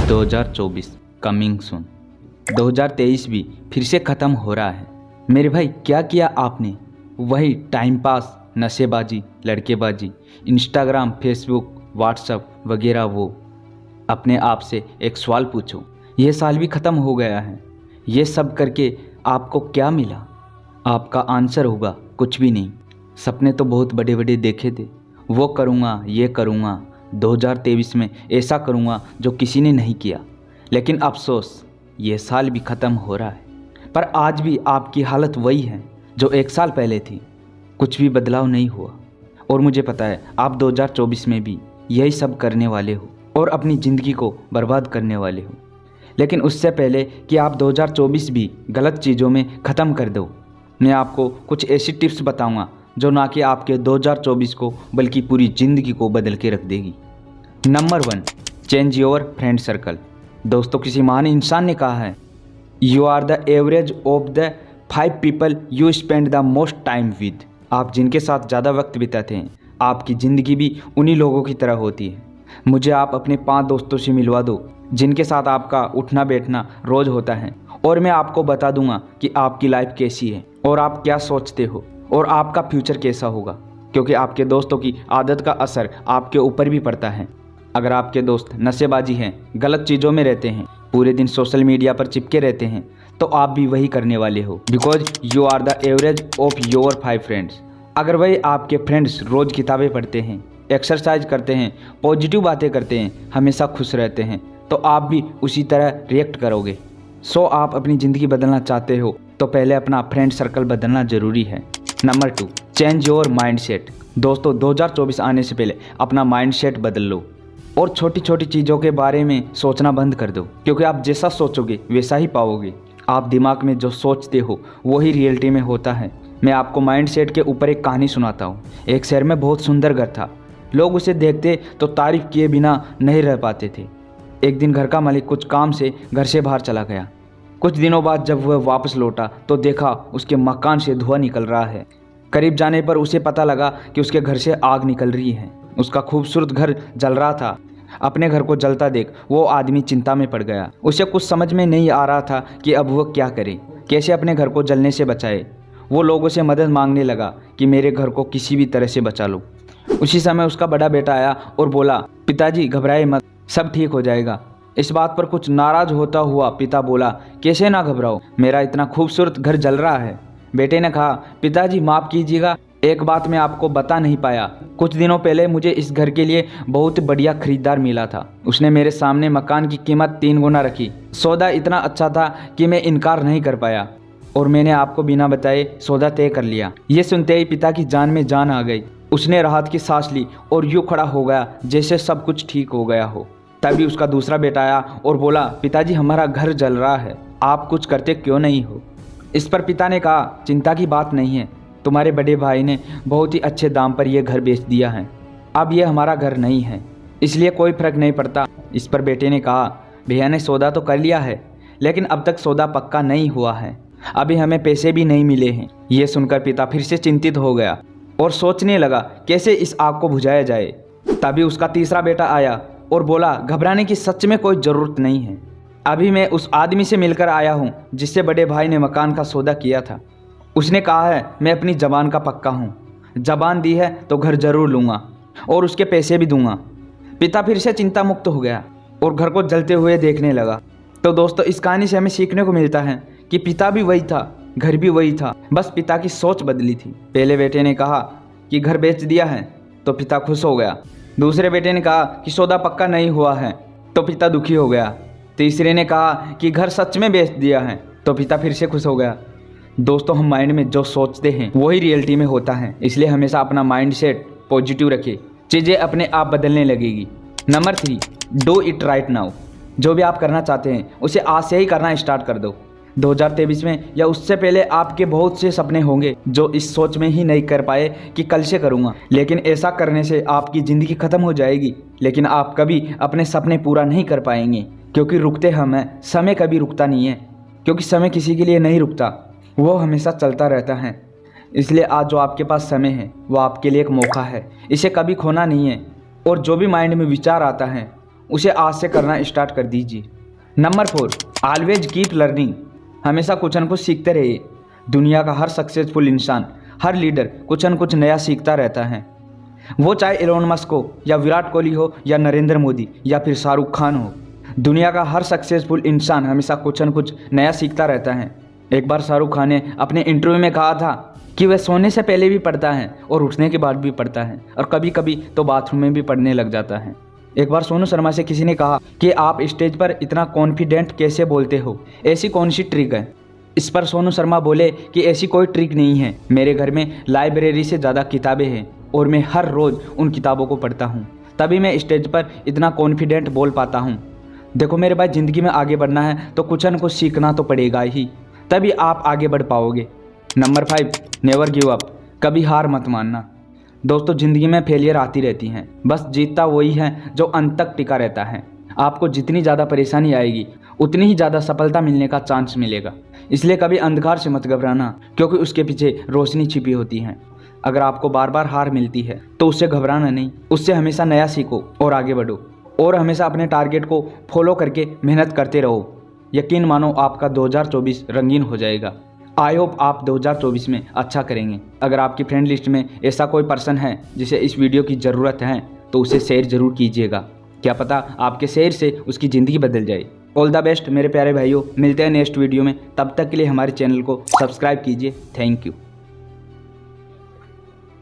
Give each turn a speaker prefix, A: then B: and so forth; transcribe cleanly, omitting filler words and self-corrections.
A: 2024 coming soon. 2023 भी फिर से ख़त्म हो रहा है। मेरे भाई क्या किया आपने? वही टाइम पास, नशेबाजी, लड़केबाजी, इंस्टाग्राम, फेसबुक, व्हाट्सअप वगैरह। वो अपने आप से एक सवाल पूछो, यह साल भी ख़त्म हो गया है, ये सब करके आपको क्या मिला? आपका आंसर होगा कुछ भी नहीं। सपने तो बहुत बड़े बड़े देखे थे, वो करूँगा, ये करूँगा, 2023 में ऐसा करूँगा जो किसी ने नहीं किया। लेकिन अफसोस, ये साल भी ख़त्म हो रहा है। पर आज भी आपकी हालत वही है जो एक साल पहले थी। कुछ भी बदलाव नहीं हुआ। और मुझे पता है आप 2024 में भी यही सब करने वाले हो और अपनी ज़िंदगी को बर्बाद करने वाले हो। लेकिन उससे पहले कि आप 2024 भी गलत चीज़ों में ख़त्म कर दो, मैं आपको कुछ ऐसी टिप्स बताऊंगा जो ना कि आपके 2024 को बल्कि पूरी ज़िंदगी को बदल के रख देगी। नंबर 1, चेंज योर फ्रेंड सर्कल। दोस्तों, किसी महान इंसान ने कहा है, you are the average of the 5 people you spend the most time with. आप जिनके साथ ज़्यादा वक्त बिताते हैं, आपकी ज़िंदगी भी उन्हीं लोगों की तरह होती है। मुझे आप अपने 5 दोस्तों से मिलवा दो जिनके साथ आपका उठना बैठना रोज़ होता है, और मैं आपको बता दूंगा कि आपकी लाइफ कैसी है और आप क्या सोचते हो और आपका फ्यूचर कैसा होगा। क्योंकि आपके दोस्तों की आदत का असर आपके ऊपर भी पड़ता है। अगर आपके दोस्त नशेबाजी हैं, गलत चीज़ों में रहते हैं, पूरे दिन सोशल मीडिया पर चिपके रहते हैं, तो आप भी वही करने वाले हो। Because you are the average of your 5 friends. अगर वही आपके फ्रेंड्स रोज़ किताबें पढ़ते हैं, एक्सरसाइज करते हैं, पॉजिटिव बातें करते हैं, हमेशा खुश रहते हैं, तो आप भी उसी तरह रिएक्ट करोगे। सो आप अपनी ज़िंदगी बदलना चाहते हो तो पहले अपना फ्रेंड सर्कल बदलना ज़रूरी है। Number 2, change your mindset. दोस्तों, 2024 आने से पहले अपना माइंडसेट बदल लो और छोटी छोटी चीज़ों के बारे में सोचना बंद कर दो। क्योंकि आप जैसा सोचोगे वैसा ही पाओगे। आप दिमाग में जो सोचते हो वही रियलिटी में होता है। मैं आपको माइंडसेट के ऊपर एक कहानी सुनाता हूँ। एक शहर में बहुत सुंदर घर था। लोग उसे देखते तो तारीफ किए बिना नहीं रह पाते थे। एक दिन घर का मालिक कुछ काम से घर से बाहर चला गया। कुछ दिनों बाद जब वह वापस लौटा तो देखा उसके मकान से धुआं निकल रहा है। करीब जाने पर उसे पता लगा कि उसके घर से आग निकल रही है। उसका खूबसूरत घर जल रहा था। अपने घर को जलता देख वो आदमी चिंता में पड़ गया। उसे कुछ समझ में नहीं आ रहा था कि अब वह क्या करे, कैसे अपने घर को जलने से बचाए। वो लोगों से मदद मांगने लगा कि मेरे घर को किसी भी तरह से बचा लो। उसी समय उसका बड़ा बेटा आया और बोला, पिताजी घबराए मत, सब ठीक हो जाएगा। इस बात पर कुछ नाराज होता हुआ पिता बोला, कैसे ना घबराओ, मेरा इतना खूबसूरत घर जल रहा है। बेटे ने कहा, पिताजी माफ़ कीजिएगा, एक बात मैं आपको बता नहीं पाया। कुछ दिनों पहले मुझे इस घर के लिए बहुत बढ़िया खरीदार मिला था। उसने मेरे सामने मकान की कीमत 3 गुना रखी। सौदा इतना अच्छा था कि मैं इनकार नहीं कर पाया और मैंने आपको बिना बताए सौदा तय कर लिया। ये सुनते ही पिता की जान में जान आ गई। उसने राहत की सांस ली और यूँ खड़ा हो गया जैसे सब कुछ ठीक हो गया हो। तभी उसका दूसरा बेटा आया और बोला, पिताजी हमारा घर जल रहा है, आप कुछ करते क्यों नहीं हो? इस पर पिता ने कहा, चिंता की बात नहीं है, तुम्हारे बड़े भाई ने बहुत ही अच्छे दाम पर यह घर बेच दिया है। अब यह हमारा घर नहीं है, इसलिए कोई फर्क नहीं पड़ता। इस पर बेटे ने कहा, भैया ने सौदा तो कर लिया है, लेकिन अब तक सौदा पक्का नहीं हुआ है, अभी हमें पैसे भी नहीं मिले हैं। ये सुनकर पिता फिर से चिंतित हो गया और सोचने लगा कैसे इस आग को बुझाया जाए। तभी उसका तीसरा बेटा आया और बोला, घबराने की सच में कोई ज़रूरत नहीं है। अभी मैं उस आदमी से मिलकर आया हूँ जिससे बड़े भाई ने मकान का सौदा किया था। उसने कहा है मैं अपनी ज़बान का पक्का हूँ, ज़बान दी है तो घर ज़रूर लूँगा और उसके पैसे भी दूँगा। पिता फिर से चिंता मुक्त हो गया और घर को जलते हुए देखने लगा। तो दोस्तों, इस कहानी से हमें सीखने को मिलता है कि पिता भी वही था, घर भी वही था, बस पिता की सोच बदली थी। पहले बेटे ने कहा कि घर बेच दिया है तो पिता खुश हो गया। दूसरे बेटे ने कहा कि सौदा पक्का नहीं हुआ है तो पिता दुखी हो गया। तीसरे ने कहा कि घर सच में बेच दिया है तो पिता फिर से खुश हो गया। दोस्तों, हम माइंड में जो सोचते हैं वही रियलिटी में होता है, इसलिए हमेशा अपना माइंड सेट पॉजिटिव रखें, चीज़ें अपने आप बदलने लगेगी। Number 3, do it right now. जो भी आप करना चाहते हैं उसे आज से ही करना स्टार्ट कर दो। 2023 में या उससे पहले आपके बहुत से सपने होंगे जो इस सोच में ही नहीं कर पाए कि कल से करूँगा। लेकिन ऐसा करने से आपकी ज़िंदगी ख़त्म हो जाएगी, लेकिन आप कभी अपने सपने पूरा नहीं कर पाएंगे। क्योंकि रुकते हम हैं, समय कभी रुकता नहीं है। क्योंकि समय किसी के लिए नहीं रुकता, वो हमेशा चलता रहता है। इसलिए आज जो आपके पास समय है वो आपके लिए एक मौका है, इसे कभी खोना नहीं है। और जो भी माइंड में विचार आता है उसे आज से करना स्टार्ट कर दीजिए। Number 4, always keep learning. हमेशा कुछ न कुछ सीखते रहिए। दुनिया का हर सक्सेसफुल इंसान, हर लीडर कुछ न कुछ नया सीखता रहता है। वो चाहे एलोन मस्क हो या विराट कोहली हो या नरेंद्र मोदी या फिर शाहरुख खान हो, दुनिया का हर सक्सेसफुल इंसान हमेशा कुछ न कुछ नया सीखता रहता है। एक बार शाहरुख खान ने अपने इंटरव्यू में कहा था कि वह सोने से पहले भी पढ़ता है और उठने के बाद भी पढ़ता है और कभी कभी तो बाथरूम में भी पढ़ने लग जाता है। एक बार सोनू शर्मा से किसी ने कहा कि आप स्टेज पर इतना कॉन्फिडेंट कैसे बोलते हो, ऐसी कौन सी ट्रिक है? इस पर सोनू शर्मा बोले कि ऐसी कोई ट्रिक नहीं है, मेरे घर में लाइब्रेरी से ज़्यादा किताबें हैं और मैं हर रोज़ उन किताबों को पढ़ता हूँ, तभी मैं स्टेज पर इतना कॉन्फिडेंट बोल पाता हूँ। देखो मेरे भाई, ज़िंदगी में आगे बढ़ना है तो कुछ न कुछ सीखना तो पड़ेगा ही, तभी आप आगे बढ़ पाओगे। Number 5, never give up. कभी हार मत मानना। दोस्तों, ज़िंदगी में फेलियर आती रहती हैं, बस जीतता वही है जो अंत तक टिका रहता है। आपको जितनी ज़्यादा परेशानी आएगी उतनी ही ज़्यादा सफलता मिलने का चांस मिलेगा। इसलिए कभी अंधकार से मत घबराना, क्योंकि उसके पीछे रोशनी छिपी होती है। अगर आपको बार बार हार मिलती है तो उससे घबराना नहीं, उससे हमेशा नया सीखो और आगे बढ़ो और हमेशा अपने टारगेट को फॉलो करके मेहनत करते रहो। यकीन मानो आपका 2024 रंगीन हो जाएगा। आई होप आप 2024 में अच्छा करेंगे। अगर आपकी फ्रेंड लिस्ट में ऐसा कोई पर्सन है जिसे इस वीडियो की ज़रूरत है तो उसे शेयर ज़रूर कीजिएगा। क्या पता आपके शेयर से उसकी ज़िंदगी बदल जाए। ऑल द बेस्ट मेरे प्यारे भाइयों, मिलते हैं नेक्स्ट वीडियो में। तब तक के लिए हमारे चैनल को सब्सक्राइब कीजिए। Thank you.